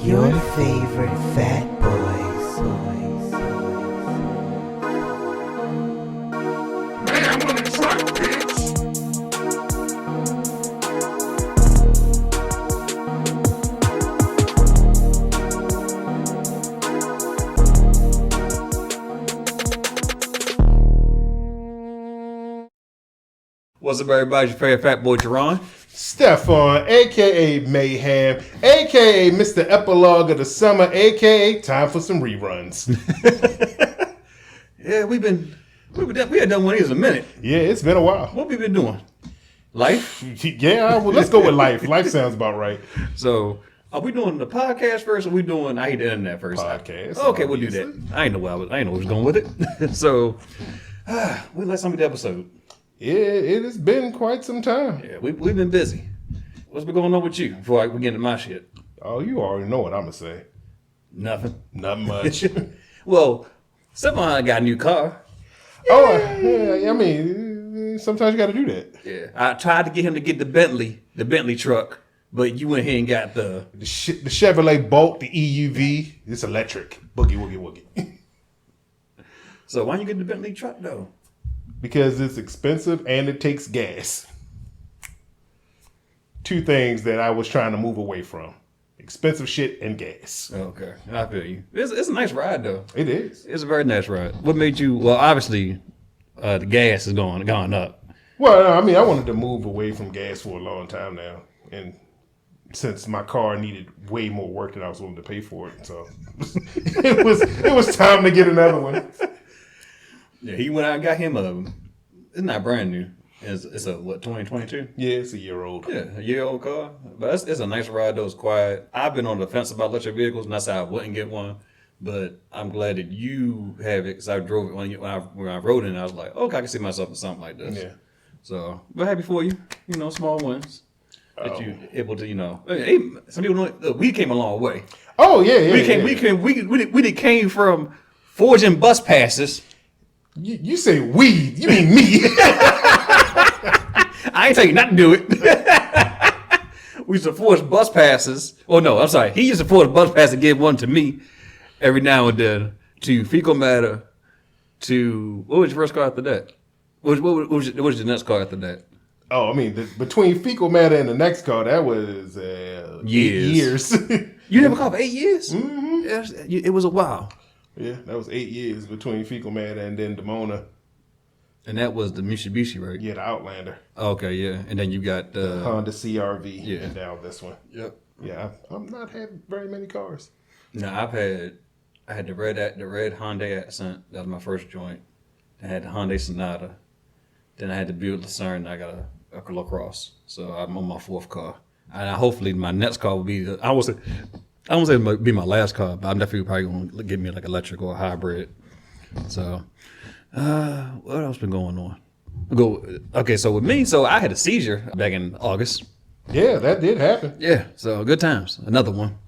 Your favorite fat boys. Man, I'm gonna truck, bitch. What's up, everybody? Your favorite fat boy, Jarron. Stefan, a.k.a. Mayhem, a.k.a. Mr. Epilogue of the Summer, a.k.a. Time for some reruns. Yeah, we had done one of these in a minute. Yeah, it's been a while. What we been doing? Life? Yeah, well, let's go with life. Life sounds about right. So, are we doing the podcast first, or are we doing I Hate the Internet first? Podcast. Okay, we'll do that. I didn't know where I was going with it. So, let's start with the episode. Yeah, it has been quite some time. Yeah, we've been busy. What's been going on with you before we get into my shit? Oh, you already know what I'm going to say. Nothing. Not much. Well, Stefan got a new car. Yeah, I mean, sometimes you got to do that. Yeah, I tried to get him to get the Bentley truck, but you went ahead and got the Chevrolet Bolt, the EUV. It's electric. Boogie, woogie, woogie. So why you get the Bentley truck though? Because it's expensive and it takes gas. Two things that I was trying to move away from. Expensive shit and gas. Okay, I feel you. It's a nice ride though. It is. It's a very nice ride. What made you? Well, obviously, the gas is gone up. Well, I mean, I wanted to move away from gas for a long time now. And since my car needed way more work than I was willing to pay for it. So it was time to get another one. Yeah, he went out and got him it's not brand new. It's a, 2022? Yeah, it's a year old. Yeah, a year-old car. But it's a nice ride, though. It's quiet. I've been on the fence about electric vehicles, and that's how I wouldn't get one. But I'm glad that you have it, because I drove it when I rode it, and I was like, okay, I can see myself in something like this. Yeah. So, but happy for you. Small wins. That you able to, hey, some people don't, look, we came a long way. Oh, yeah. We came from forging bus passes. You say we, you mean me. I ain't tell you not to do it. We used to force bus passes. Oh, no, I'm sorry. He used to force bus passes and give one to me every now and then. To fecal matter. To, what was your first car after that? What was your next car after that? Oh, I mean, between fecal matter and the next car, that was 8 years. You never called for 8 years? Mm-hmm. Yes, it was a while. Yeah, that was 8 years between fecal matter and then Demona. And that was the Mitsubishi, right? Yeah, the Outlander. Okay, yeah. And then you got the Honda CRV. Yeah. And now this one. Yep. Yeah, I've not had very many cars. No, I had the red Hyundai Accent. That was my first joint. I had the Hyundai Sonata. Then I had the Buick Lucerne. And I got a LaCrosse. So I'm on my fourth car. And hopefully my next car will be I won't say it might be my last car, but I'm definitely probably going to get me like electric or a hybrid. So, what else been going on? Okay, so with me, I had a seizure back in August. Yeah, that did happen. Yeah, so good times. Another one.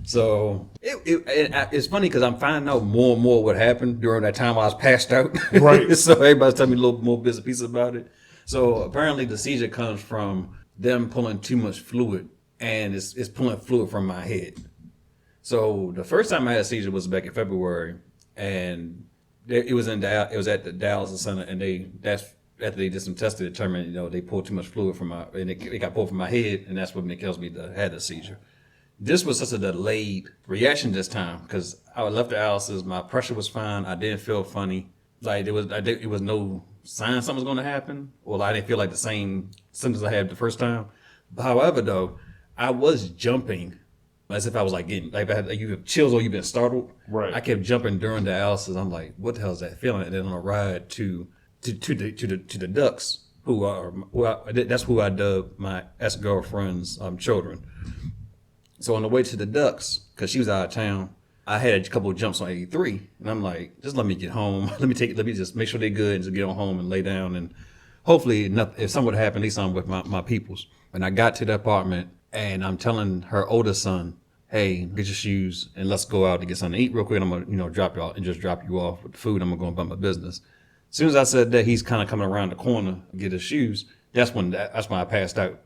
So it's funny because I'm finding out more and more what happened during that time I was passed out. Right. So everybody's telling me a little more bits and pieces about it. So apparently the seizure comes from them pulling too much fluid, and it's pulling fluid from my head. So the first time I had a seizure was back in February, and it was at the Dallas Center, and after they did some tests to determine, they pulled too much fluid and it got pulled from my head, and that's what caused me to have the seizure. This was such a delayed reaction this time because I left the dialysis, my pressure was fine, I didn't feel funny, like it was no sign something was going to happen, or I didn't feel like the same symptoms I had the first time. However, though, I was jumping. As if I was getting, you have chills or you've been startled. Right. I kept jumping during dialysis. I'm like, what the hell is that feeling? And then on a ride to the ducks, that's who I dubbed my ex-girlfriend's children. So on the way to the ducks, because she was out of town, I had a couple of jumps on 83, and I'm like, just let me get home. Let me just make sure they're good and just get on home and lay down, and hopefully if something would happen, at least I'm with my peoples. And I got to the apartment, and I'm telling her oldest son, hey, get your shoes and let's go out to get something to eat real quick. And I'm gonna, drop you off with the food. I'm gonna go about my business. As soon as I said that, he's kind of coming around the corner to get his shoes. That's when I passed out.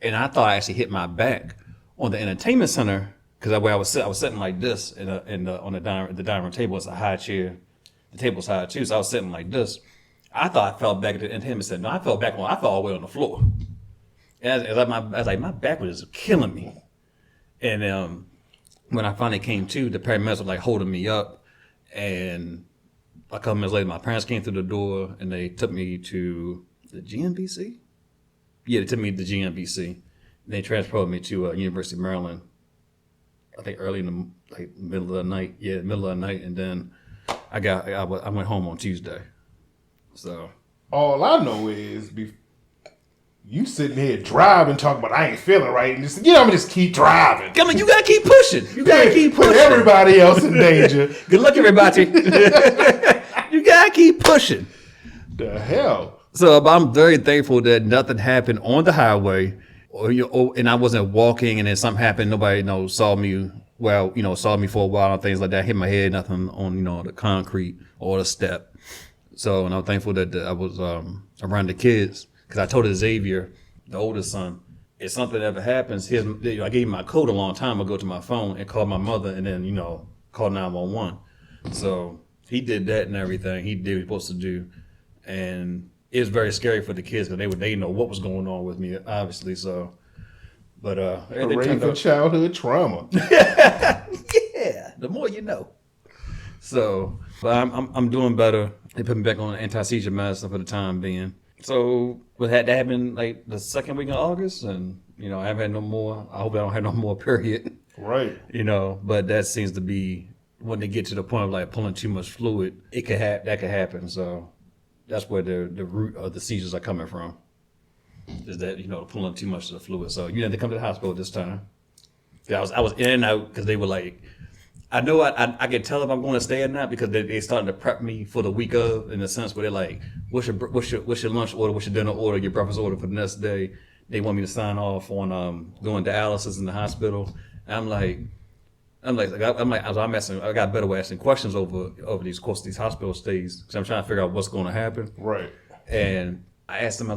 And I thought I actually hit my back on the entertainment center because I was sitting like this on the dining room table. It's a high chair. The table's high too, so I was sitting like this. I thought I fell back into him and said, no, I fell all the way on the floor. And I was like, my back was just killing me. And when I finally came to, the paramedics were like holding me up. And a couple minutes later, my parents came through the door and they took me to the GMBC. Yeah, they took me to the GMBC. They transported me to University of Maryland. I think early in the middle of the night. Yeah, middle of the night, and then I went home on Tuesday. So all I know is you sitting here driving, talking about I ain't feeling right, and just I'm gonna just keep driving. I mean, you gotta keep pushing. You gotta keep pushing. Put everybody else in danger. Good luck, everybody. You gotta keep pushing. The hell. So I'm very thankful that nothing happened on the highway, and I wasn't walking, and then something happened. Nobody saw me. Well, saw me for a while and things like that. Hit my head, nothing on the concrete or the step. So, and I'm thankful that I was around the kids, because I told Xavier, the oldest son, if something ever happens, I gave him my code a long time ago to my phone and called my mother, and then called 911. So he did that and everything. He did what he was supposed to do, and it was very scary for the kids because they didn't know what was going on with me, obviously. So, but hooray for childhood trauma. Yeah, the more you know. So, but I'm doing better. They put me back on anti-seizure medicine for the time being. So, that happened like the second week in August, and I haven't had no more. I hope I don't have no more. Period. Right. But that seems to be when they get to the point of like pulling too much fluid. That could happen. So. That's where the root of the seizures are coming from. Is that pulling too much of the fluid? So they come to the hospital this time. Yeah, I was in and out because they were like, I know I can tell if I'm going to stay or not because they starting to prep me for the week of, in the sense where they're like, what's your lunch order, what's your dinner order, your breakfast order for the next day. They want me to sign off on doing dialysis in the hospital. And I'm like, I got better way asking questions over these hospital stays because I'm trying to figure out what's going to happen. Right. And I asked them,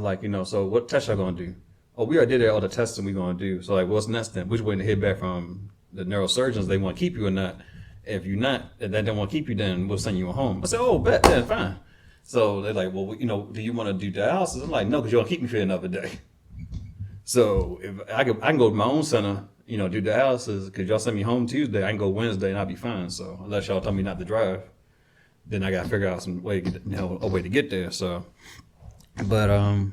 so what tests y'all going to do? Oh, we already did all the testing we're going to do. So what's next then? We're just waiting to hear back from the neurosurgeons. They want to keep you or not. If you're not, if they don't want to keep you, then we'll send you home. I said, oh, bet, then fine. So they're like, well, do you want to do dialysis? I'm like, no, because you're going to keep me for another day. So if I can go to my own center, do dialysis, because y'all send me home Tuesday, I can go Wednesday and I'll be fine. So unless y'all tell me not to drive, then I got to figure out some way, a way to get there. So, but no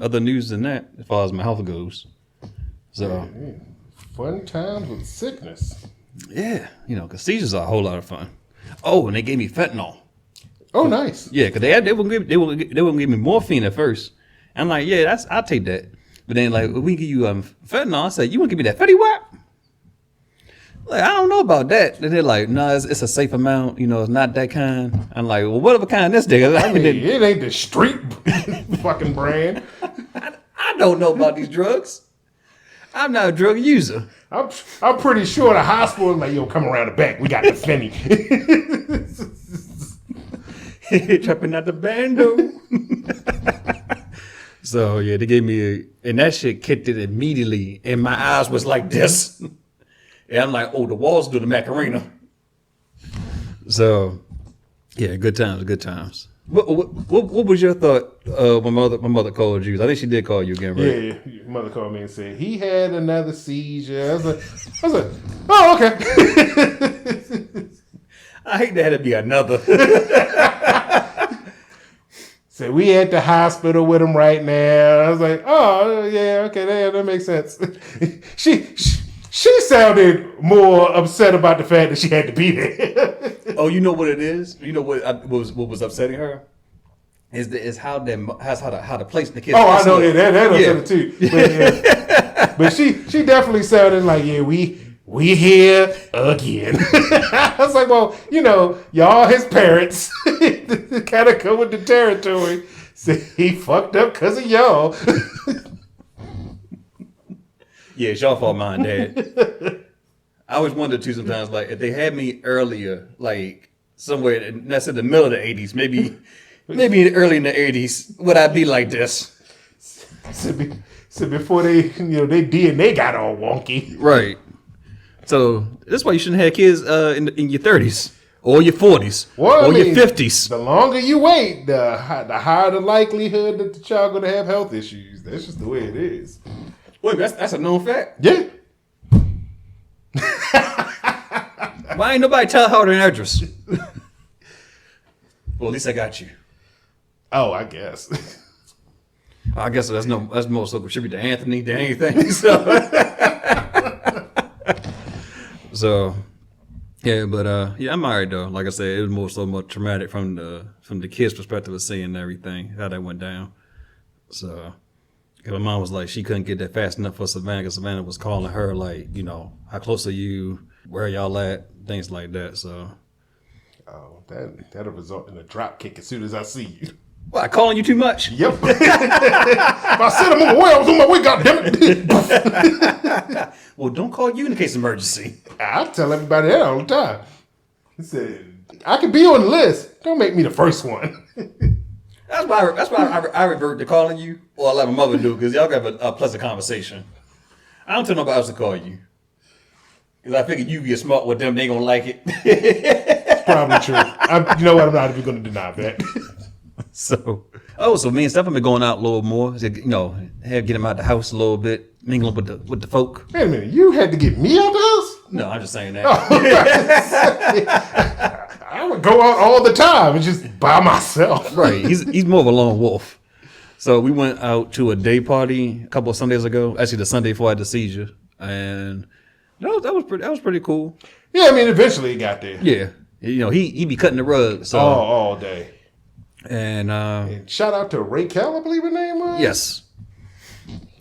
other news than that as far as my health goes. So fun times with sickness. Yeah, because seizures are a whole lot of fun. Oh, and they gave me fentanyl. Oh, nice. Yeah, because they wouldn't give me morphine at first. I'm like, yeah, I'll take that. But then we give you fentanyl. I said, you want to give me that Fetty Wap? Like, I don't know about that. And they're like, no, it's a safe amount. It's not that kind. I'm like, well, whatever kind this nigga. I mean, it ain't the street fucking brand. I don't know about these drugs. I'm not a drug user. I'm pretty sure the hospital is like, yo, come around the back. We got the Fenny. Trapping out the bando. So yeah, they gave me and that shit kicked it immediately, and my eyes was like this, and I'm like, oh, the walls do the Macarena. So yeah, good times. What was your thought? My mother called you. I think she did call you again, right? Yeah, your mother called me and said he had another seizure. I was like, oh, okay. I hate that it'd be another. So we at the hospital with him right now. I was like, oh yeah, okay, that makes sense. She sounded more upset about the fact that she had to be there. Oh, you know what it is? You know what was upsetting her? Is how the place the kids. Oh, I know that upset her too. But she definitely sounded like, yeah, we here again. I was like, well, y'all his parents kind of come with the territory. So he fucked up because of y'all. Yeah, it's y'all fault, mine, Dad. I always wondered too sometimes, like if they had me earlier, like somewhere that's in the middle of the 80s, maybe early in the 80s, would I be like this? So before they their DNA got all wonky. Right. So that's why you shouldn't have kids in your 30s or your 40s Well, or your 50s. The longer you wait, the higher the likelihood that the child going to have health issues. That's just the way it is. Wait, that's a known fact. Yeah. Why ain't nobody tell her an address? Well, at least I got you. Oh, I guess. I guess that's more so contribute to Anthony than anything. So yeah, but yeah, I'm married though. Like I said, it was more so much traumatic from the kid's perspective of seeing everything, how that went down. So my mom was like, she couldn't get that fast enough for Savannah, because Savannah was calling her like, how close are you? Where y'all at? Things like that. So Oh, that'll result in a drop kick as soon as I see you. what, calling you too much? Yep. If I said I'm on my way, I was on my way, goddammit. Well, don't call you in case of emergency. I tell everybody that all the time. He said, I could be on the list. Don't make me the first one. That's why I revert to calling you, or I let my mother do, because y'all got a pleasant conversation. I don't tell nobody else to call you, because I figure you get smart with them, they gonna like it. It's probably true. You know what? I'm not even going to deny that. So me and Steph have been going out a little more. Get him out the house a little bit, mingling with the folk. Wait a minute. You had to get me out the house? No, I'm just saying that. I would go out all the time and just by myself. Right. He's more of a lone wolf. So we went out to a day party a couple of Sundays ago. Actually, the Sunday before I had the seizure, and that was pretty cool. Yeah, I mean, eventually it got there. Yeah. He be cutting the rug. So all day. And shout out to Raquel, I believe her name was. yes.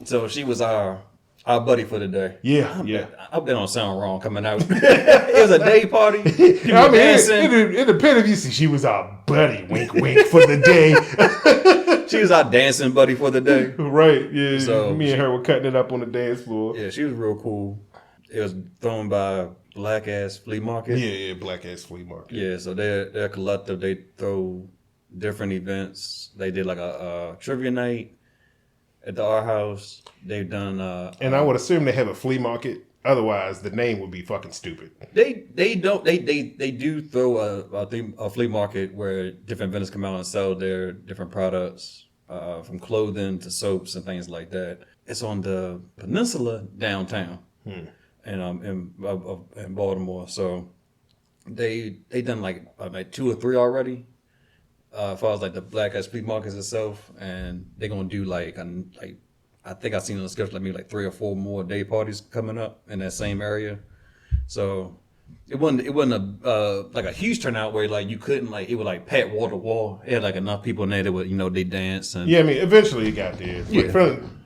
So she was our buddy for the day. Yeah. I hope that don't sound wrong coming out. It was a day party. People I mean, dancing. it depends if you see she was our buddy, wink, wink, for the day. She was our dancing buddy for the day. Right, yeah. So me and her were cutting it up on the dance floor. Yeah, she was real cool. It was thrown by Black Ass Flea Market. Yeah, Black Ass Flea Market. Yeah, so they're collective. They throw different events. They did like a trivia night at the art house. They've done and I would assume they have a flea market. Otherwise, the name would be fucking stupid. They do throw a flea market where different vendors come out and sell their different products, from clothing to soaps and things like that. It's on the peninsula downtown, in Baltimore. So they done like 2 or 3 already, as far as like the Black Ass Flea Markets itself, and they're gonna do I think I've seen on the schedule maybe 3 or 4 more day parties coming up in that same area. So it wasn't a huge turnout where you couldn't it would pat wall to wall. It had enough people in there that would they dance and yeah. I mean, eventually it got there. Yeah. From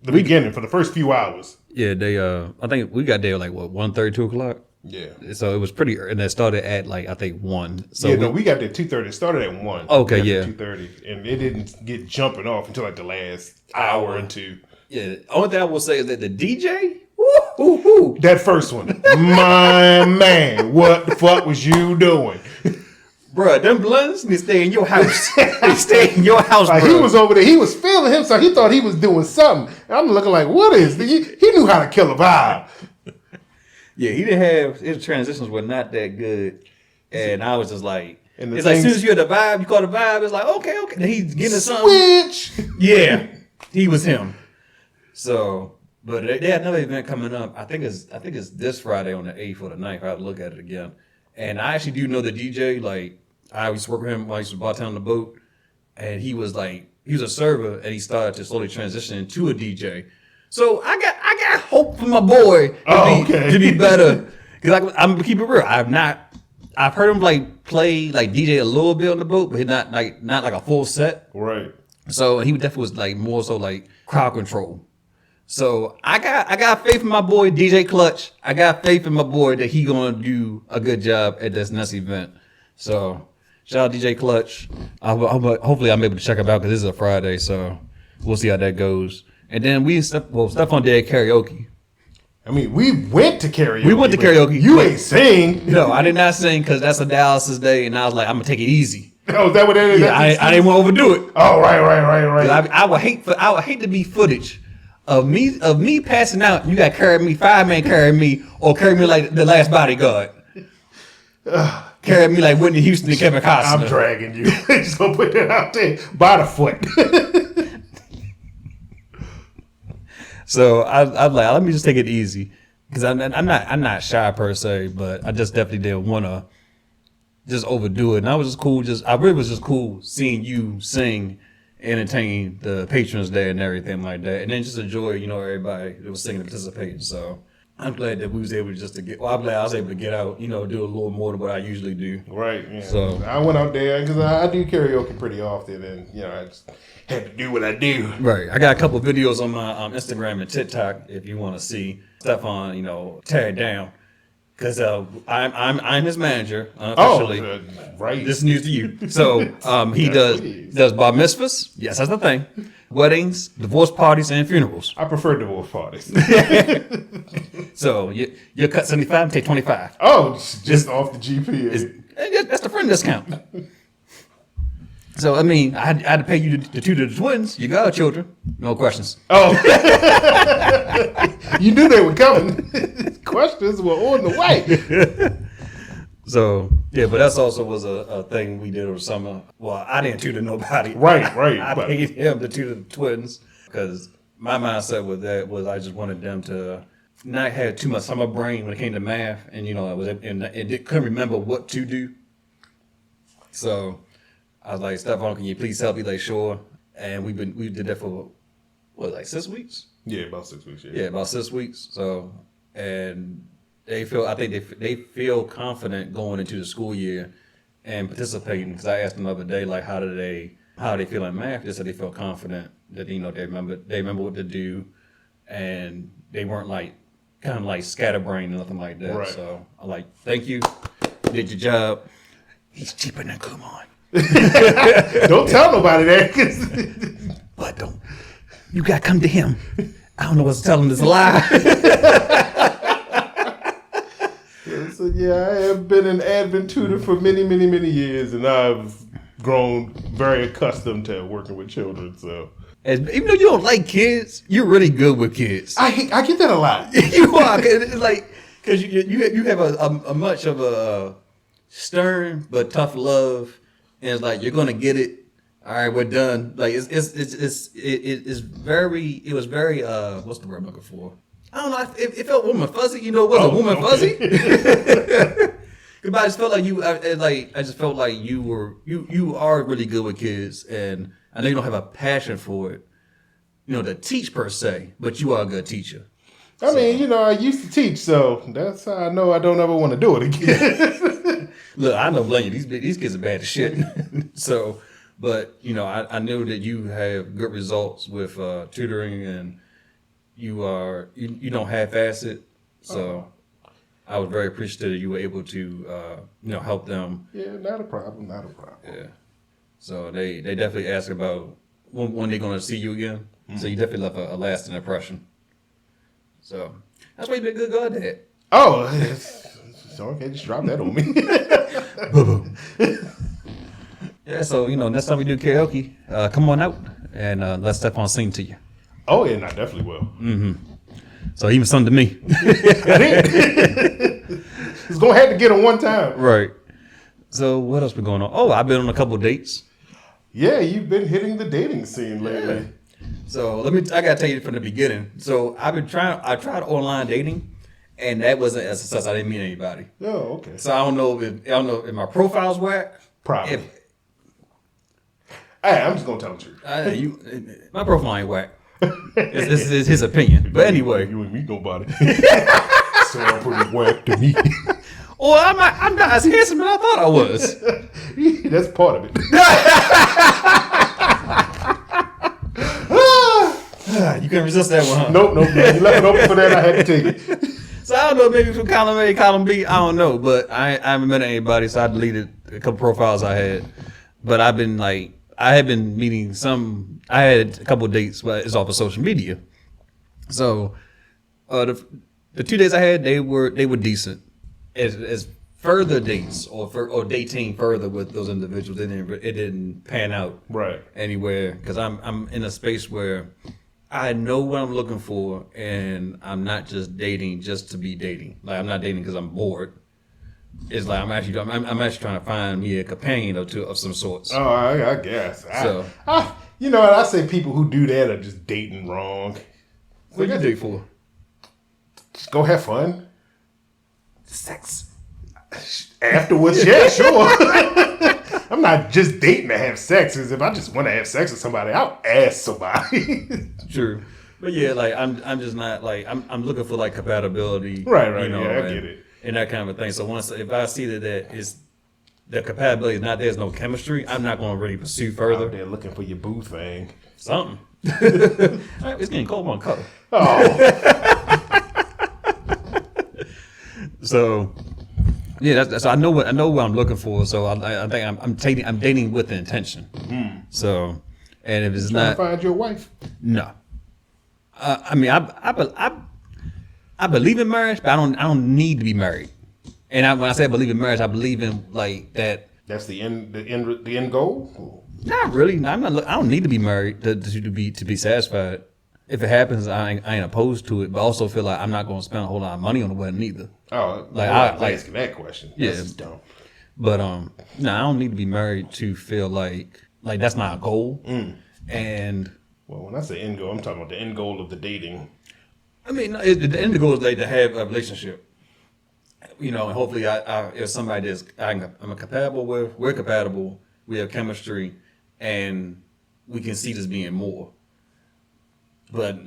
the beginning, for the first few hours. yeah, they I think we got there 1:30, 2 o'clock. Yeah. So it was pretty, and it started at I think 1. So yeah, we got there 2:30. It started at 1. Okay, yeah. 2:30, and it didn't get jumping off until the last hour or 2. Yeah. Only thing I will say is that the DJ, woo. That first one, my man, what the fuck was you doing? Bruh, them blunts need to stay in your house. They stay in your house, He bruh. was over there. He was feeling himself. He thought he was doing something. And I'm looking like, what is this? He knew how to kill a vibe. Yeah, he didn't have, his transitions were not that good. And I was just like, And the it's as soon things- as you hear the vibe, you call the vibe, it's like, okay. Then he's getting something. Switch. Yeah, he was him. So, but they had another event coming up. I think it's this Friday on the 8th or the 9th. I have to look at it again. And I actually do know the DJ. I used to work with him while I used to bartend on the boat. And he was a server, and he started to slowly transition into a DJ. So I got hope for my boy to be better. Because I'm gonna keep it real. I've heard him play DJ a little bit on the boat, but not like a full set. Right. So he definitely was more so crowd control. So I got faith in my boy DJ Clutch. I got faith in my boy that he gonna do a good job at this next event. So shout out DJ Clutch. Hopefully I'm able to check him out because this is a Friday. So we'll see how that goes. And then Stephon did karaoke. I mean, we went to karaoke. We went to karaoke. You ain't sing. No, I did not sing because that's a dialysis day, and I was like, I'm gonna take it easy. Oh, is that what that is? Yeah, I didn't want to overdo it. Oh, right. I would hate to be footage of me passing out, you got to carry me, fireman carry me, or carry me like the last bodyguard. Carry me like Whitney Houston and Kevin Costner. I'm dragging you. Just gonna put that out there by the foot. So I'm like, let me just take it easy, because I'm not shy per se, but I just definitely didn't want to just overdo it. And I was just cool. I really was just cool seeing you sing, entertain the patrons there and everything like that, and then just enjoy, everybody that was singing and participating. So I'm glad that we was able just to get. Well, I'm glad I was able to get out, do a little more than what I usually do. Right. Yeah. So I went out there because I do karaoke pretty often, and I just had to do what I do. Right. I got a couple of videos on my Instagram and TikTok if you want to see Stefan, tear it down. Because I'm his manager unofficially. Right. This is news to you. So he does bar mitzvahs. Yes, that's the thing. Weddings, divorce parties, and funerals. I prefer divorce parties. So you cut 75, take 25. Oh, just off the GP. That's the friend discount. So I mean, I had to pay you to tutor the twins. You got children, no questions. Oh, you knew they were coming. Questions were on the way. So yeah, but that's also was a thing we did over summer. Well, I didn't tutor nobody. Right. I paid him to tutor the twins because my mindset with that was I just wanted them to not have too much summer brain when it came to math, and it couldn't remember what to do. So I was like, Stefan, can you please help me? Like, sure. And we did that for like 6 weeks? Yeah, about 6 weeks. Yeah, about 6 weeks. So, and I think they feel confident going into the school year and participating. Because I asked them the other day, like, how do they feel in math? They said they feel confident that they remember what to do, and they weren't like kind of like scatterbrained or nothing like that. Right. So I'm like, thank you, you did your job. He's cheaper than Kumon. Don't tell nobody that. But you got to come to him. I don't know what's telling this lie. So yeah, I have been an advent tutor for many, many, many years, and I've grown very accustomed to working with children. So Even though you don't like kids, you're really good with kids. I get that a lot. You are, because you have a much of a stern but tough love. And it's like, you're gonna get it. All right, we're done. Like it was very what's the word I'm looking for? I don't know. It felt woman fuzzy. It was a woman fuzzy. But I just felt like you are really good with kids, and I know you don't have a passion for it, to teach per se, but you are a good teacher. I mean, I used to teach, so that's how I know I don't ever want to do it again. Look, I don't blame you. These kids are bad as shit. So, but I knew that you have good results with tutoring, and you don't half-ass it. So, I was very appreciative that you were able to help them. Yeah, not a problem. Yeah. So they definitely ask about when they're going to see you again. Mm-hmm. So you definitely left a lasting impression. So that's why you've been good God at. Oh, so okay, just drop that on me. Yeah, so next time we do karaoke, come on out and let Stefan sing to you. Oh yeah, I definitely will. Mm-hmm. So even sung to me. He's gonna have to get him one time. Right. So what else been going on? Oh, I've been on a couple dates. Yeah, you've been hitting the dating scene lately. Yeah. So I gotta tell you from the beginning. So I tried online dating, and that wasn't a success. I didn't meet anybody. Oh, okay. So I don't know if my profile's whack. Probably. Hey, I'm just gonna tell the truth. My profile ain't whack. It's his opinion. But anyway, you and me nobody. Sound pretty whack to me. Well, I'm not as handsome as I thought I was. That's part of it. You couldn't resist that one, huh? Nope. You left it open for that. I had to take it. So I don't know, maybe from column A, column B, I don't know. But I haven't met anybody, so I deleted a couple profiles I had. But I had been meeting some. I had a couple dates, but it's off of social media. So the 2 days I had, they were decent. As further dates or dating further with those individuals, it didn't pan out right anywhere, because I'm in a space where I know what I'm looking for, and I'm not just dating just to be dating. Like I'm not dating because I'm bored. It's like I'm actually trying to find me a companion of some sorts. Oh, I guess. So You know what? I say people who do that are just dating wrong. what you date for? Just go have fun. Sex. Afterwards, yeah, sure. I'm not just dating to have sex. Because if I just want to have sex with somebody, I'll ask somebody. True. But yeah, like I'm just not like I'm looking for like compatibility. Right. You know, Yeah, I get it. And that kind of a thing. So if I see that is the compatibility is not there's no chemistry, I'm not going to really pursue further. Out there looking for your boo thing. Something. It's getting cold on color. Oh, So yeah, that's I know what I'm looking for. So I think I'm dating with the intention. So, and if it's trying not, to find your wife. no. I mean, I believe in marriage, but I don't need to be married. And when I say I believe in marriage, I believe in like that. That's the end goal. Not really. I don't need to be married to be satisfied. If it happens, I ain't opposed to it, but I also feel like I'm not going to spend a whole lot of money on the wedding either. Oh, Like, I I- like- asking that question. Yeah. That's dumb. But no, I don't need to be married to feel like that's not a goal. And Well, when I say end goal, I'm talking about the end goal of the dating. I mean, the end goal is like to have a relationship. You know, and hopefully, if somebody I'm compatible with, we're compatible, we have chemistry, and we can see this being more. But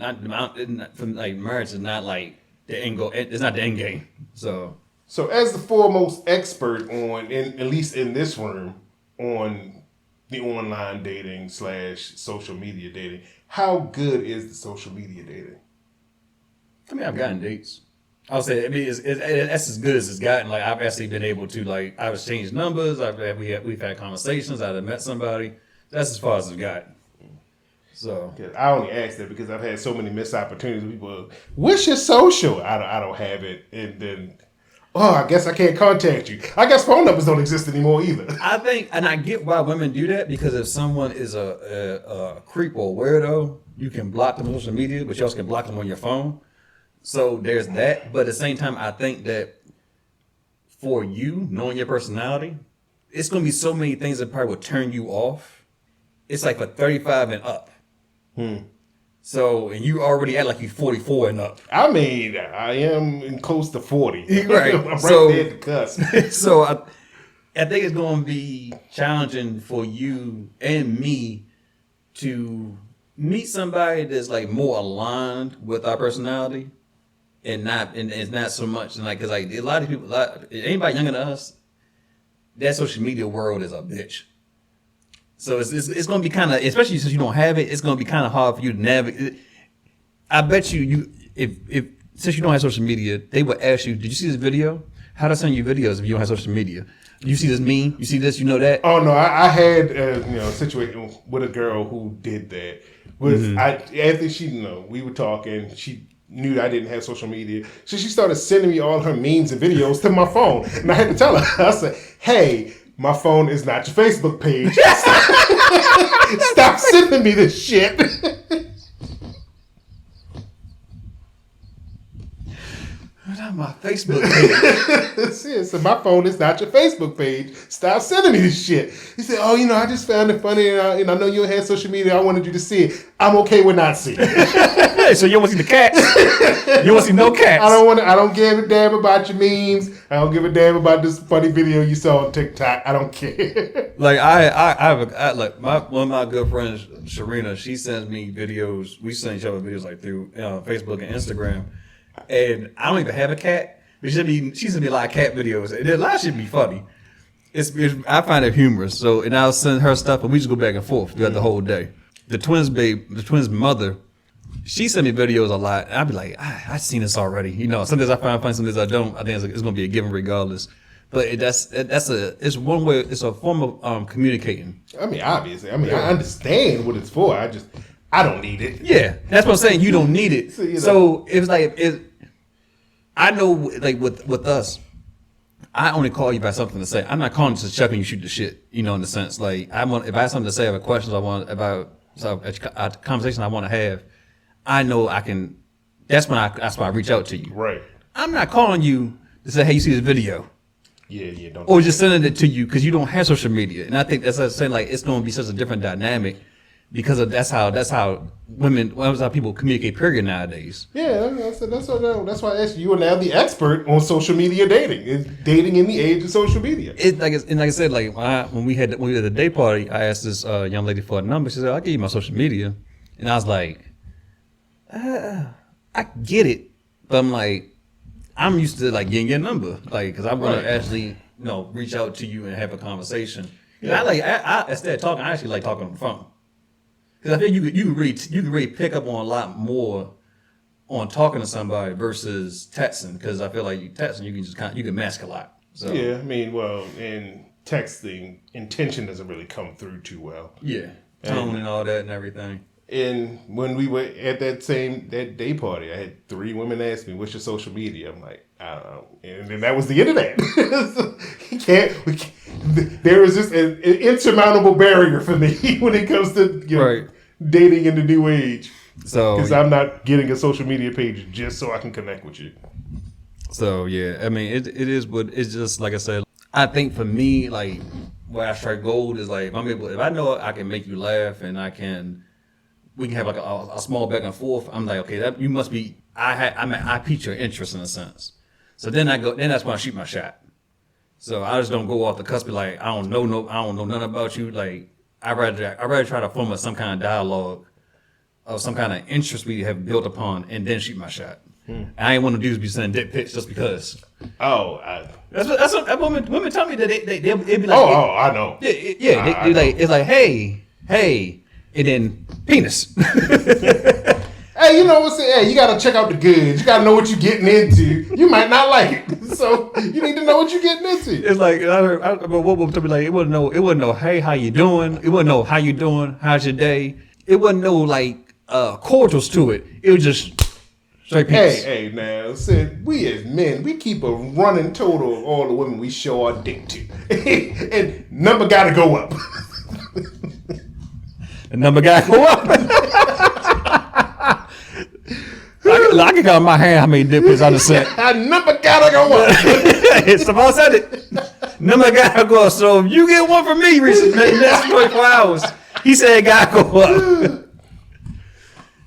from like marriage is not like the end goal. It's not the end game. So as the foremost expert on, at least in this room, on the online dating / social media dating, how good is the social media dating? I mean, I've gotten dates. I'll say, I mean, that's as good as it's gotten. Like I've actually been able to I've exchanged numbers. We've had conversations. I've met somebody. That's as far as it's gotten. So I only ask that because I've had so many missed opportunities. People, what's your social? I don't have it, and then I guess I can't contact you. I guess phone numbers don't exist anymore either. I think, and I get why women do that, because if someone is a creep or a weirdo, you can block them on social media, but you also can block them on your phone. So there's that. But at the same time, I think that for you, knowing your personality, it's going to be so many things that probably will turn you off. It's like for 35 and up. So, and you already act like you're 44 and up. I mean, I am close to 40. Right. I'm right So- there at the cusp. So I think it's going to be challenging for you and me to meet somebody that's like more aligned with our personality, and it's not so much like, because like a lot of people, anybody younger than us, that social media world is a bitch. So it's going to be kind of, especially since you don't have it, it's going to be kind of hard for you to navigate. I bet you if since you don't have social media, they would ask you, did you see this video? How to send you videos if you don't have social media? You see this meme? You see this? You know that? Oh no, I had a situation with a girl who did that. After we were talking, she knew that I didn't have social media, so she started sending me all her memes and videos to my phone, and I had to tell her. I said, "Hey, my phone is not your Facebook page. Stop sending me this shit." Not my Facebook page. That's it. So my phone is not your Facebook page. Stop sending me this shit. He said, "Oh, I just found it funny, and I know you had social media. I wanted you to see it. I'm okay with not seeing it." Hey, so you don't want to see the cats? You don't want to see no cats? I don't give a damn about your memes. I don't give a damn about this funny video you saw on TikTok. I don't care. Like one of my good friends, Sharina, she sends me videos. We send each other videos like through Facebook and Instagram, and I don't even have a cat, but she sends me a lot of cat videos, and a lot should be funny. I find it humorous. So, and I'll send her stuff, and we just go back and forth throughout the whole day. The twins' mother, she sent me videos a lot, and I'd be like, I've seen this already. Sometimes I find funny, sometimes I don't. I think it's going to be a given regardless. But it's one way. It's a form of communicating. I mean, obviously. I understand what it's for. I don't need it. Yeah, that's what I'm saying. You don't need it. So it's like I know, like with us, I only call you about something to say. I'm not calling you to check and you shoot the shit. In the sense like if I have something to say, I have questions I want about a conversation I want to have. I know I can. That's why I reach out to you. Right. I'm not calling you to say, hey, you see this video. Yeah, don't. Or just sending it to you because you don't have social media. And I think that's what I'm saying, like, it's going to be such a different dynamic because of that's how that's how people communicate, period, nowadays. Yeah, that's why I asked you. You are now the expert on social media dating. It's dating in the age of social media. Like I said, like when we had the day party, I asked this young lady for a number. She said, I'll give you my social media. And I was like, I get it. But I'm like, I'm used to like getting your number, like, because I'm gonna actually, reach out to you and have a conversation. Yeah. I instead of talking, I actually like talking on the phone, because I think you can really pick up on a lot more on talking to somebody versus texting. Because I feel like you texting, you can just you can mask a lot. So yeah, I mean, well, in texting, intention doesn't really come through too well. Yeah, tone and all that and everything. And when we were at that day party, I had 3 women ask me, "What's your social media?" I'm like, I don't know, and then that was the end of that. There is just an insurmountable barrier for me when it comes to dating in the new age. So, because I'm not getting a social media page just so I can connect with you. So yeah, I mean, it is, but it's just like I said. I think for me, like where I strike gold is like if I know I can make you laugh and we can have like a small back and forth. I'm like, okay, that you must be. I pique your interest in a sense. So then that's when I shoot my shot. So I just don't go off the cusp. Be like, I don't know nothing about you. Like I rather try to form some kind of dialogue of some kind of interest we have built upon, and then shoot my shot. I ain't want to do is be sending dick pics just because. That's what women tell me that they'll be like. I know. Yeah. It's like, hey, and then penis. Hey, you know what's hey, you gotta check out the goods. You gotta know what you're getting into. You might not like it, so you need to know what you're getting into. It's like but what would be like? It wouldn't know. Hey, how you doing? It wouldn't know how you doing. How's your day? It wouldn't know like cordials to it. It was just straight penis. Hey, now, said we as men, we keep a running total of all the women we show our dick to, and number gotta go up. The number gotta go up. I can count my hand how many dick pics I just sent. Number gotta go up. Someone said it. Number gotta go up. So if you get one from me recently, the next 24 hours, he said it gotta go up.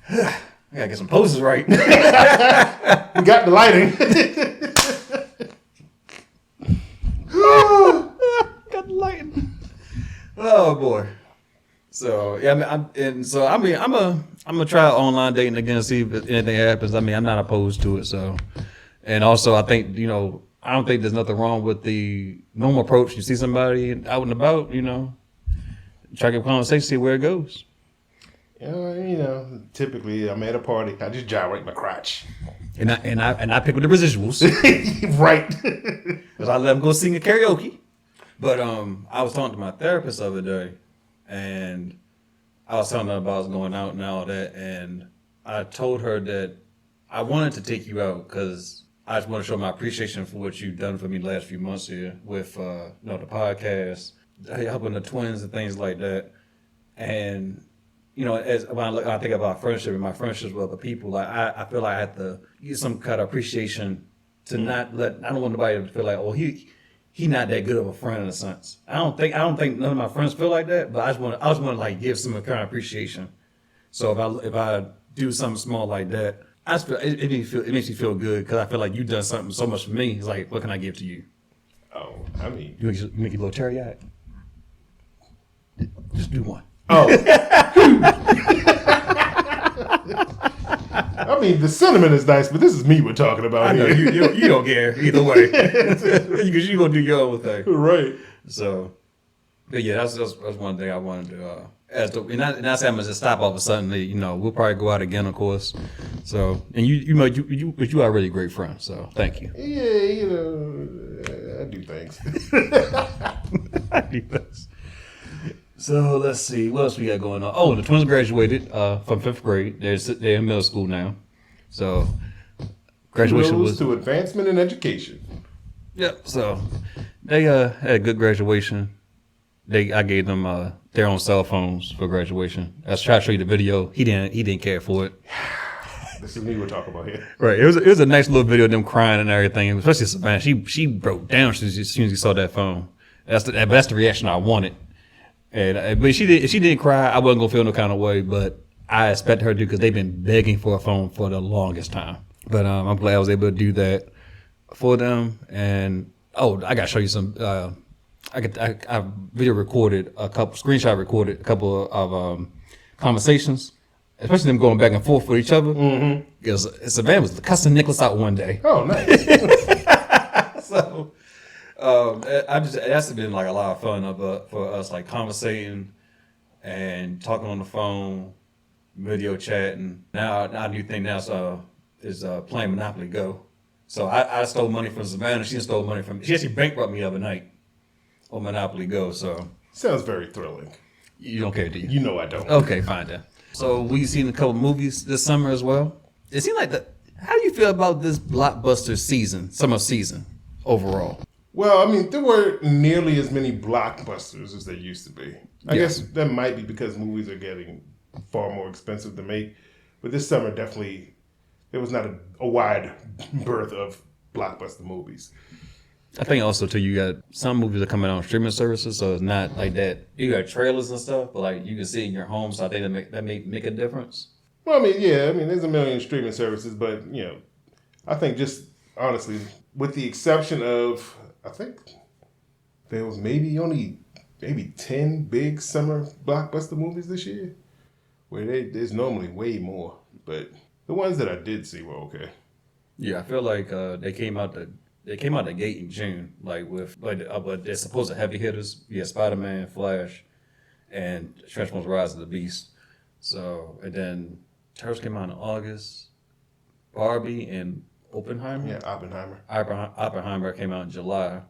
I gotta get some poses right. We got the lighting. Got the lighting. Oh boy. So yeah, I'm gonna try online dating again and see if anything happens. I mean, I'm not opposed to it. So, and also I think I don't think there's nothing wrong with the normal approach. You see somebody out and about, try to get a conversation, see where it goes. Typically I'm at a party, I just gyrate my crotch, and I pick with the residuals, right? Because I let them go sing a karaoke. But I was talking to my therapist the other day. And I was telling her about us going out and all that, and I told her that I wanted to take you out because I just want to show my appreciation for what you've done for me the last few months here with the podcast, helping the twins and things like that. And as when I think about friendship and my friendships with other people, like I feel like I have to get some kind of appreciation to not let. I don't want nobody to feel like, oh, he not that good of a friend in a sense. I don't think none of my friends feel like that, but I just want to like give some kind of appreciation. So if I do something small like that, I just feel it makes me feel good because I feel like you've done something so much for me. It's like, what can I give to you? Oh, I mean, you make you a little teary-eyed. Just do one. Oh. I mean, the sentiment is nice, but this is me we're talking about. I know you don't care either way because you're gonna do your own thing, right? So, but yeah, that's one thing I wanted to. And not say I'm gonna just stop all of a sudden. We'll probably go out again, of course. So, and you are a really great friend. So, thank you. Yeah, I do things. I do things. So let's see what else we got going on. Oh, the twins graduated from 5th grade. They're in middle school now. So graduation was to advancement in education. Yep. So they had a good graduation. I gave them their own cell phones for graduation. I was trying to show you the video. He didn't care for it. This is me we're talking about here. Right. It was a nice little video of them crying and everything. Especially Savannah. She broke down as soon as she saw that phone. That's the reaction I wanted. And but if she didn't cry, I wasn't gonna feel no kind of way. But I expect her to because they've been begging for a phone for the longest time. But I'm glad I was able to do that for them. And I gotta show you some. I video recorded screenshot recorded a couple of conversations, especially them going back and forth with each other. Because Savannah was cussing Nicholas out one day. Oh, nice. So that's been like a lot of fun for us, like conversating and talking on the phone, video chatting. Now our new thing now is playing Monopoly Go. So I stole money from Savannah. She stole money from me. She actually bankrupted me the other night on Monopoly Go. So sounds very thrilling. You don't care, do you? You know I don't. Okay, fine then. So we've seen a couple movies this summer as well. It seemed like how do you feel about this Blockbuster summer season overall? Well, I mean, there weren't nearly as many blockbusters as there used to be. I guess that might be because movies are getting far more expensive to make. But this summer, definitely, there was not a wide berth of blockbuster movies. I think also too, you got some movies that are coming out on streaming services, so it's not like that. You got trailers and stuff, but like you can see it in your home, so I think that make a difference. Well, I mean, there's a million streaming services, but I think just honestly, with the exception of, I think there was maybe 10 big summer blockbuster movies this year, where there's normally way more, but the ones that I did see were okay. Yeah, I feel like they came out the gate in June, but they're supposed to heavy hitters. Yeah, Spider-Man, Flash, and Transformers: Rise of the Beast. So, and then Turtles came out in August. Barbie and Oppenheimer. Yeah, Oppenheimer. Oppenheimer came out in July,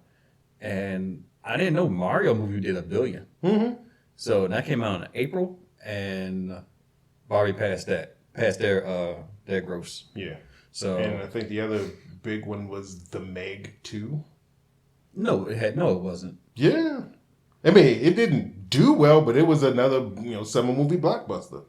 and I didn't know Mario movie did $1 billion. Mm-hmm. So that came out in April, and Barbie passed their gross. Yeah. So, and I think the other big one was The Meg 2. No, it wasn't. Yeah. I mean, it didn't do well, but it was another, summer movie blockbuster.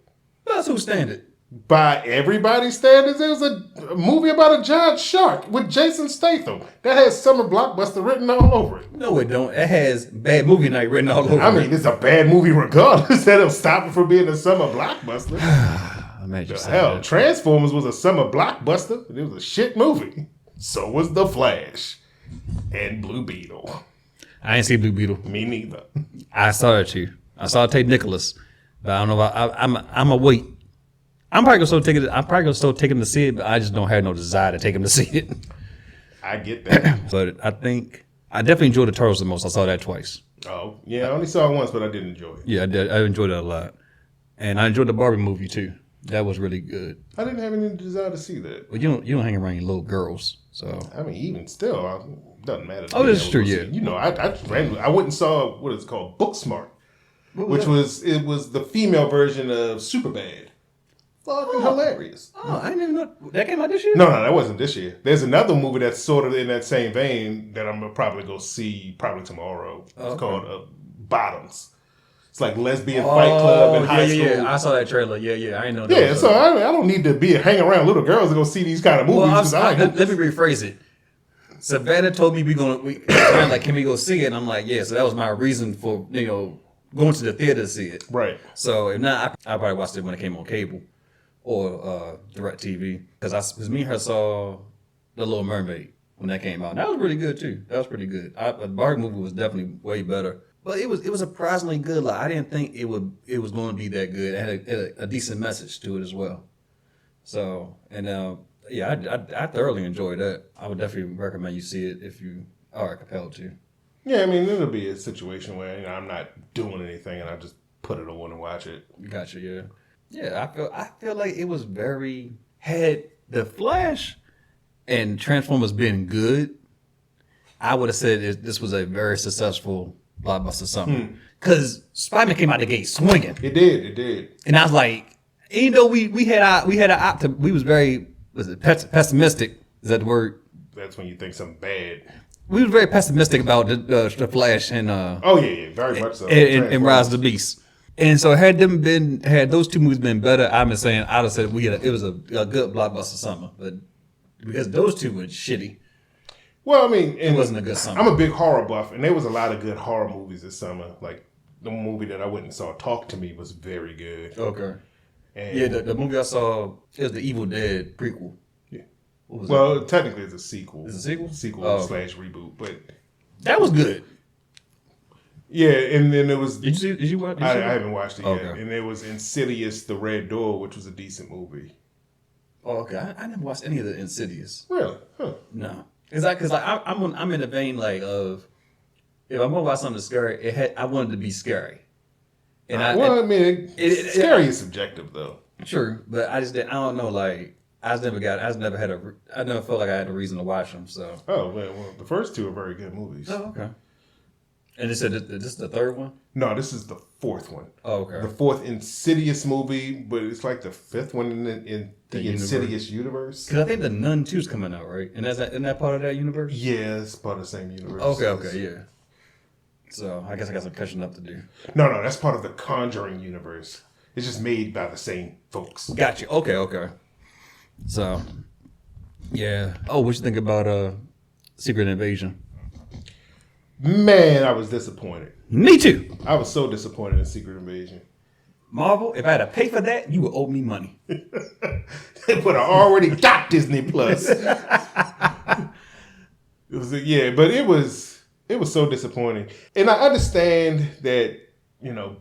That's who standard. By everybody's standards, it was a movie about a giant shark with Jason Statham that has summer blockbuster written all over it. No, it don't. It has bad movie night written all over it. I mean, it's a bad movie regardless. That'll stop it from being a summer blockbuster. Hell, Transformers was a summer blockbuster, and it was a shit movie. So was The Flash and Blue Beetle. I ain't see Blue Beetle. Me neither. I saw it too. I saw Tate Nicholas, but I don't know. I'm a wait. I'm probably gonna still take him to see it, but I just don't have no desire to take him to see it. I get that. But I think I definitely enjoyed the Turtles the most. I saw that twice. Oh yeah, I only saw it once, but I did enjoy it. Yeah, I did. I enjoyed it a lot, and I enjoyed the Barbie movie too. That was really good. I didn't have any desire to see that. Well, you don't hang around your little girls, so I mean, even still, it doesn't matter. Oh, that's true. Yeah, I went and saw what it's called, Booksmart, which was the female version of Superbad. Fucking hilarious. Oh, I didn't even know that came out this year. No, that wasn't this year. There's another movie that's sort of in that same vein that I'm gonna probably go see tomorrow. It's called Bottoms. It's like lesbian fight club in high school. Yeah. I saw that trailer. Yeah. I didn't know that. Yeah, so I don't need to hang around little girls to go see these kind of movies. Well, let me rephrase it. Savannah told me can we go see it? And I'm like, yeah. So that was my reason for going to the theater to see it. Right. So if not, I probably watched it when it came on cable or DirecTV because me and her saw The Little Mermaid when that came out. That was really good too. That was pretty good. The Barbie movie was definitely way better. But it was surprisingly good. Like I didn't think it was going to be that good. It had a decent message to it as well. So I thoroughly enjoyed that. I would definitely recommend you see it if you are compelled to. Yeah, I mean it'll be a situation where I'm not doing anything and I just put it on and watch it. Gotcha. Yeah. Yeah. I feel like it was had the Flash and Transformers been good, I would have said this was a very successful blockbuster summer because Spider-Man came out the gate swinging. It did, and I was like, even though we was very pessimistic. Is that the word? That's when you think something bad. We was very pessimistic about the Flash and very much so. And Rise of the Beast. And so had those two movies been better, I'd have said it was a good blockbuster summer. But because those two were shitty. Well, I mean, It wasn't a good summer. I'm a big horror buff, and there was a lot of good horror movies this summer. Like the movie that I went and saw, Talk to Me, was very good. Okay. And Yeah, the movie I saw is the Evil Dead prequel. Yeah. What was Well, technically, it's a sequel. It's a sequel? Sequel Oh. / reboot, but that was good. yeah, and then it was. Did you watch? I haven't watched it yet, Okay. and there was Insidious: The Red Door, which was a decent movie. Oh, okay. I never watched any of the Insidious. Really? Huh. No, because I'm in the vein of if I'm gonna watch something scary, I want it to be scary. And scary is subjective though. True, but I don't know. Like I never felt like I had a reason to watch them. So. Oh well, the first two are very good movies. Oh, okay. And they said this is the third one? No, this is the fourth one. Oh, okay. The fourth Insidious movie, but it's like the fifth one in the Insidious universe. Because I think the Nun 2 is coming out, right? And isn't that part of that universe? Yeah, it's part of the same universe. Okay, yeah. So I guess I got some catching up to do. No, that's part of the Conjuring universe. It's just made by the same folks. Gotcha. Okay. So, yeah. Oh, what you think about Secret Invasion? Man, I was disappointed. Me too. I was so disappointed in Secret Invasion. Marvel, if I had to pay for that, you would owe me money. But I already got Disney Plus. But it was so disappointing. And I understand that,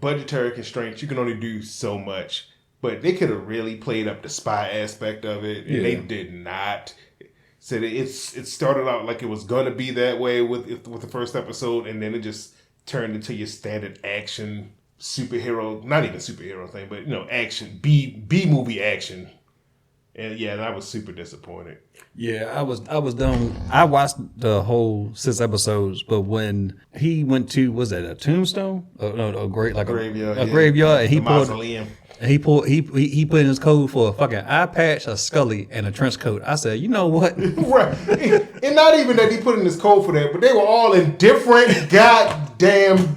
budgetary constraints, you can only do so much. But they could have really played up the spy aspect of it, and they did not. So it started out like it was gonna be that way with the first episode, and then it just turned into your standard action superhero, not even superhero thing, but action B movie action. And yeah, I was super disappointed. Yeah, I was done. I watched the whole 6 episodes, but when he went to a tombstone, a graveyard, and he pulled mausoleum. And he put in his code for a fucking eye patch, a Scully, and a trench coat. I said, you know what? Right. And not even that he put in his code for that, but they were all in different goddamn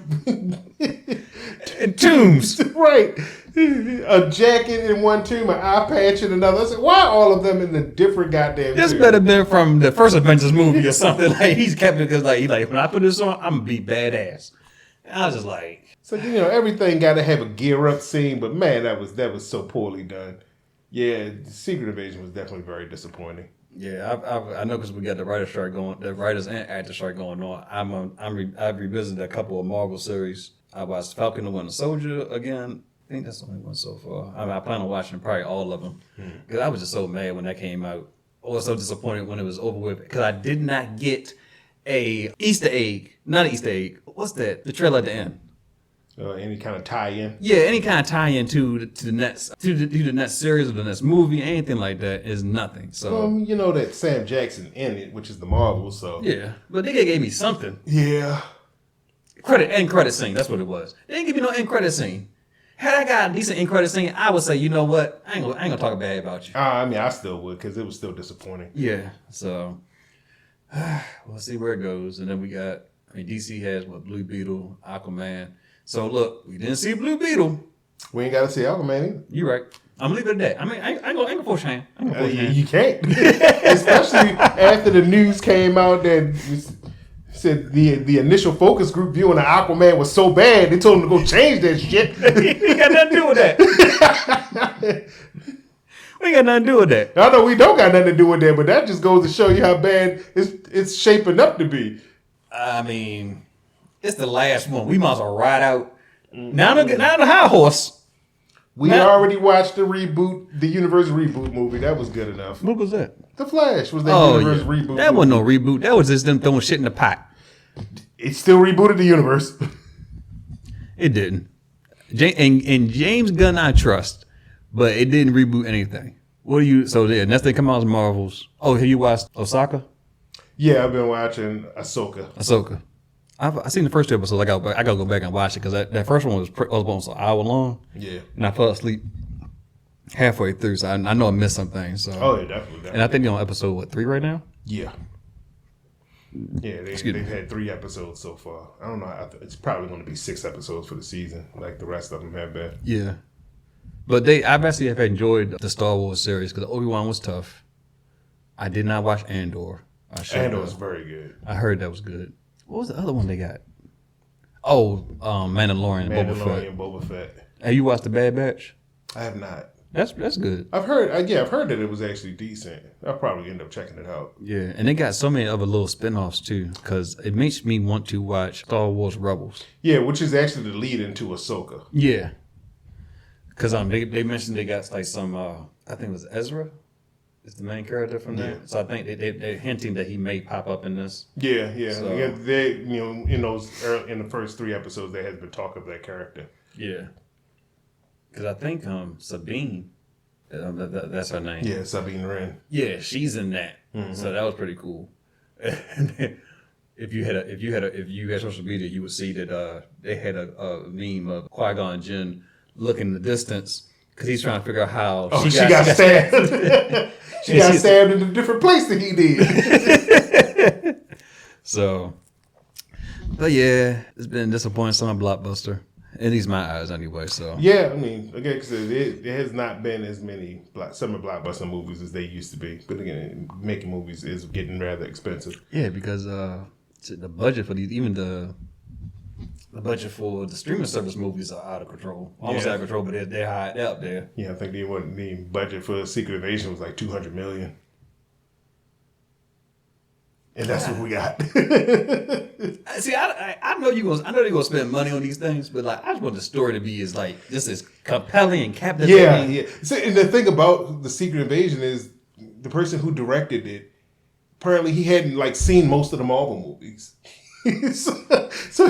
tombs. Right. A jacket in one tomb, an eye patch in another. I said, why all of them in the different goddamn This tomb? better been from the first Avengers movie or something. Like he's kept it because when I put this on, I'm gonna be badass. And I was just like. So everything got to have a gear up scene, but man, that was so poorly done. Yeah, Secret Invasion was definitely very disappointing. Yeah, I know because we got the writer strike going, the writers and actor strike going on. I've revisited a couple of Marvel series. I watched Falcon and Winter Soldier again. I think that's the only one so far. I plan on watching probably all of them because I was just so mad when that came out. I was so disappointed when it was over with because I did not get a Easter egg. Not an Easter egg. What's that? The trailer at the end. Any kind of tie-in? Yeah, any kind of tie-in to the next series or the next movie, anything like that is nothing. So that Sam Jackson in it, which is the Marvel. So yeah, but they gave me something. Yeah, end credit scene. That's what it was. They didn't give me no end credit scene. Had I got a decent end credit scene, I would say, you know what, I ain't gonna talk bad about you. I still would because it was still disappointing. Yeah. So we'll see where it goes, and then we got. DC has Blue Beetle, Aquaman. So look, we didn't see Blue Beetle. We ain't got to see Aquaman either. You're right. I'm leaving it at that. I mean, I ain't gonna force your hand. You can't, especially after the news came out that said the initial focus group viewing of Aquaman was so bad they told him to go change that shit. We ain't got nothing to do with that. We ain't got nothing to do with that. I know we don't got nothing to do with that, but that just goes to show you how bad it's shaping up to be. I mean. It's the last one. We might as well ride out. Now the high horse. We already watched the universe reboot movie. That was good enough. What was that? The Flash was that universe reboot. That wasn't no reboot. That was just them throwing shit in the pot. It still rebooted the universe. It didn't. And James Gunn I trust, but it didn't reboot anything. So next thing come out is Marvels. Oh, have you watched Osaka? Yeah, I've been watching Ahsoka. I've seen the first 2 episodes. I gotta go back and watch it because that first one was almost an hour long. Yeah, and I fell asleep halfway through, so I know I missed some things. So. Oh yeah, definitely. And I think they're on episode 3 right now. Yeah. Yeah, they've had 3 episodes so far. I don't know. It's probably going to be 6 episodes for the season, like the rest of them have been. Yeah. But I've actually have enjoyed the Star Wars series because Obi-Wan was tough. I did not watch Andor. Andor was very good. I heard that was good. What was the other one they got? Oh, Mandalorian. Boba Fett. Have you watched The Bad Batch? I have not. That's good. I've heard that it was actually decent. I'll probably end up checking it out. Yeah, and they got so many other little spinoffs too, because it makes me want to watch Star Wars Rebels. Yeah, which is actually the lead into Ahsoka. Yeah, because they mentioned they got like some I think it was Ezra is the main character from there. So I think they're hinting that he may pop up in this. Yeah. So, they in the first 3 episodes there has been talk of that character. Yeah. Because I think Sabine, that's her name. Yeah, Sabine Wren. Yeah, she's in that. Mm-hmm. So that was pretty cool. And if you had social media, you would see that they had a meme of Qui-Gon Jinn looking in the distance because he's trying to figure out how she got stabbed. She got stabbed in a different place than he did. So, but yeah, it's been disappointing summer Blockbuster. At least my eyes, anyway. So yeah, I mean, again, because there has not been as many summer blockbuster movies as they used to be. But again, making movies is getting rather expensive. Yeah, because the budget for these, even the budget for the streaming service movies are out of control. Almost out of control, but they're high, they're up there. Yeah, I think the budget for Secret Invasion was like $200 million. And that's what we got. See, I know you're gonna spend money on these things, but like I just want the story to be just as compelling and captivating. Yeah. So, and the thing about the Secret Invasion is the person who directed it, apparently he hadn't like seen most of the Marvel movies. so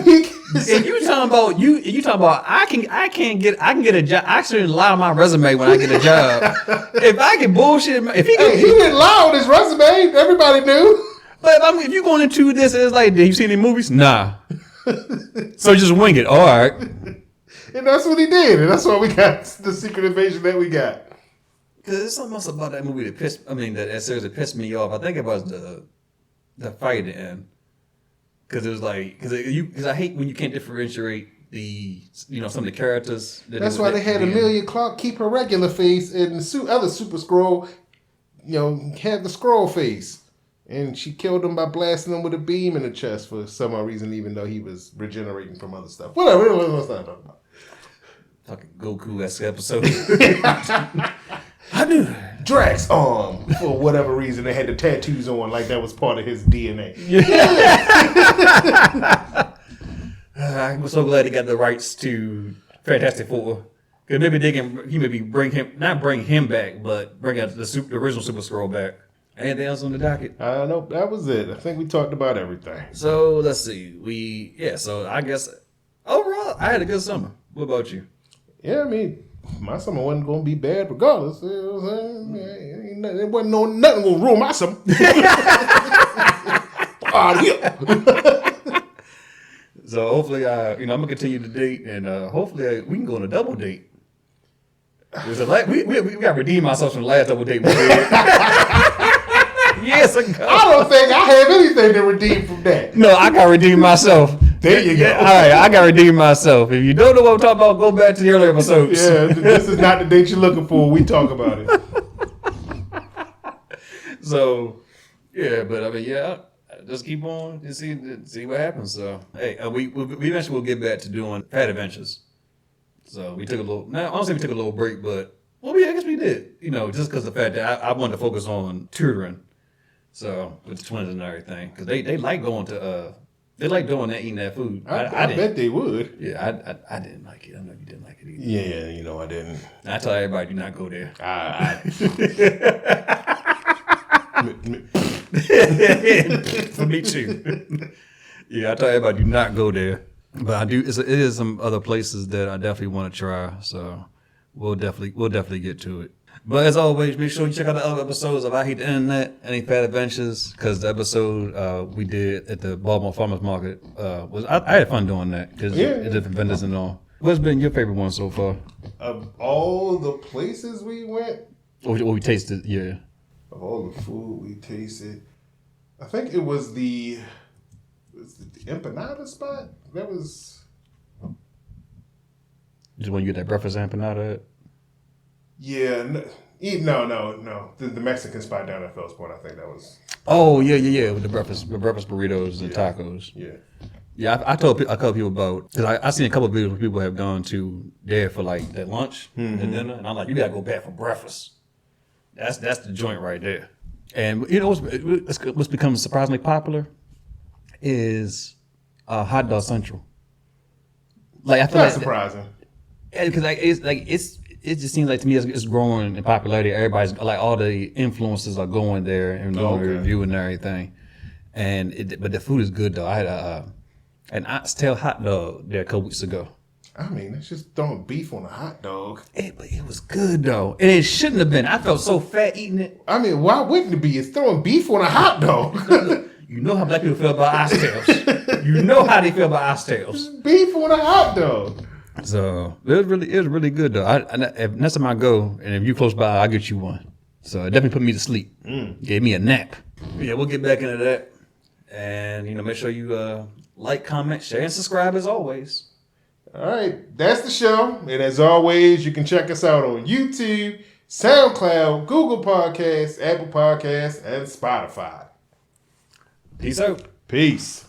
he. And you talking about I can get a job. I shouldn't lie on my resume when I get a job. If I can bullshit, he didn't lie on his resume. Everybody knew. But if you're going into this, it's like, did you see any movies? Nah. So just wing it. All right. And that's what he did. And that's why we got the Secret Invasion that we got. Because there's something else about that movie that seriously pissed me off. I think it was the fight at the end. Because it was like, because I hate when you can't differentiate some of the characters. That's why they had Amelia Clark keep her regular face and the other Super Skrull, had the Skrull face. And she killed him by blasting him with a beam in the chest for some odd reason, even though he was regenerating from other stuff. Whatever, let's not talk about. Fucking Goku-esque episode. I knew. Drax arm, for whatever reason, they had the tattoos on like that was part of his DNA. I'm so glad he got the rights to Fantastic Four. Because maybe bring him back, but bring out the original Super Skrull back. Anything else on the docket? Nope, that was it. I think we talked about everything. So let's see. So I guess overall I had a good summer. What about you? Yeah, I mean, my summer wasn't going to be bad regardless. You know what I'm saying? It wasn't nothing going to ruin my summer. So hopefully, I'm gonna continue the date, and hopefully we can go on a double date. We got to redeem ourselves from the last double date we did. Yes, I don't think I have anything to redeem from that. No, I got to redeem myself. There you go. All right, I got to redeem myself. If you don't know what I'm talking about, go back to the earlier episodes. Yeah, this is not the date you're looking for. We talk about it. So, yeah, but I mean, just keep on and see what happens. So, hey, we eventually will get back to doing Fat Adventures. So we took a little. Now, honestly, we took a little break, but I guess we did. Just because of the fact that I wanted to focus on tutoring. So with the twins and everything, because they like going to they like doing that, eating that food. I bet they would. Yeah, I didn't like it. I know you didn't like it either. Yeah, I didn't. I tell everybody, do not go there. For me too. Yeah, I tell everybody, do not go there. But I do. It is some other places that I definitely want to try. So we'll definitely get to it. But as always, make sure you check out the other episodes of I Hate the Internet, Any Fat Adventures, because the episode we did at the Baltimore Farmers Market I had fun doing that because different vendors and all. What's been your favorite one so far? Of all the places we went, Or we tasted, yeah. Of all the food we tasted, I think it was the empanada spot. That was. Just when you get that breakfast empanada. Yeah, no. The Mexican spot down at Fells Point. I think that was. Oh yeah. With the breakfast burritos and tacos. Yeah. I told a couple people about because I seen a couple of videos where people have gone to there for like that lunch and dinner, and I'm like, you gotta go back for breakfast. That's the joint right there. And you know what's become surprisingly popular is Hot Dog Central. Like I feel That's like surprising. because it just seems like to me it's growing in popularity. Everybody's like all the influencers are going there and doing a review and everything. But the food is good though. I had an oxtail hot dog there a couple weeks ago. I mean, it's just throwing beef on a hot dog. But it was good though, and it shouldn't have been. I felt so fat eating it. I mean, why wouldn't it be? It's throwing beef on a hot dog. You know how black people feel about oxtails. You know how they feel about oxtails. Beef on a hot dog. So it was really good though. If next time I go, and if you close by, I'll get you one. So it definitely put me to sleep. Gave me a nap. Yeah, we'll get back into that, and make sure you like, comment, share, and subscribe as always. All right, that's the show. And as always, you can check us out on YouTube, SoundCloud, Google Podcasts, Apple Podcasts, and Spotify. Peace out. Peace.